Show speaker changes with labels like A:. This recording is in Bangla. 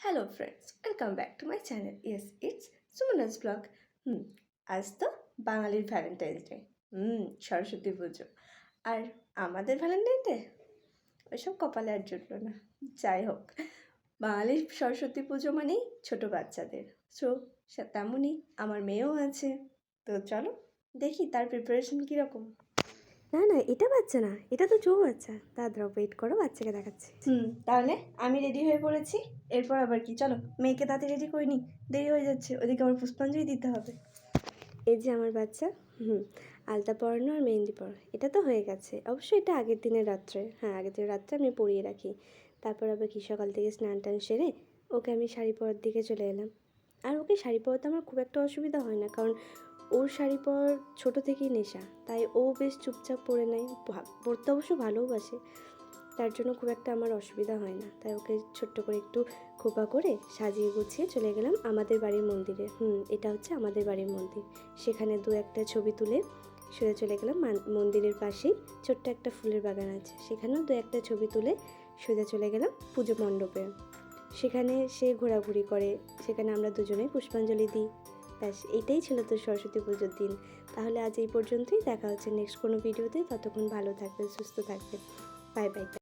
A: Hello friends, welcome back to my channel. Yes, it's Sumana's blog. আজ তো বাঙালির ভ্যালেন্টাইন্স ডে, সরস্বতী পুজো। আর আমাদের ভ্যালেন্টাইন ডে ওইসব কপালে আর জুটলো না। যাই হোক, বাঙালির সরস্বতী পুজো মানেই ছোটো বাচ্চাদের। সো তেমনই আমার মেয়েও আছে। তো চলো দেখি তার প্রিপারেশন কীরকম।
B: না না, এটা বাচ্চা না, এটা তো চৌবাচ্চা। দাঁড়াও, ওয়েট করো, বাচ্চাকে দেখাচ্ছি।
A: তাহলে আমি রেডি হয়ে পড়েছি। এরপর আবার কি, চলো মেয়েকে তাতে রেডি করে নিই, দেরি হয়ে যাচ্ছে, ওদিকে আবার পুষ্পাঞ্জলি দিতে হবে।
B: এই যে আমার বাচ্চা। আলতা পরানো আর মেহেন্দি পরা, এটা তো হয়ে গেছে। অবশ্যই এটা আগের দিনের রাত্রে, আগের দিনের রাত্রে আমি পরিয়ে রাখি। তারপর আবার কি সকাল থেকে স্নান টান সেরে ওকে আমি শাড়ি পরার দিকে চলে এলাম। আর ওকে শাড়ি পরাতে আমার খুব একটা অসুবিধা হয় না, কারণ ওর শাড়ি পরার ছোটো থেকেই নেশা, তাই ও বেশ চুপচাপ পরে নেয়। পরতে অবশ্য ভালোবাসে, তার জন্য খুব একটা আমার অসুবিধা হয় না। তাই ওকে ছোট্ট করে একটু খোপা করে সাজিয়ে গুছিয়ে চলে গেলাম আমাদের বাড়ির মন্দিরে। এটা হচ্ছে আমাদের বাড়ির মন্দির। সেখানে দু একটা ছবি তুলে সোজা চলে গেলাম মন্দিরের পাশেই ছোট্ট একটা ফুলের বাগান আছে, সেখানেও দু একটা ছবি তুলে সোজা চলে গেলাম পুজো মণ্ডপে। সেখানে সে ঘোরাঘুরি করে, সেখানে আমরা দুজনেই পুষ্পাঞ্জলি দিই। ব্যাস, এইটাই ছিল তো সরস্বতী পুজোর দিন। তাহলে আজ এই পর্যন্তই, দেখা হচ্ছে নেক্সট কোনো ভিডিওতে। ততক্ষণ ভালো থাকবেন, সুস্থ থাকবেন। Bye bye.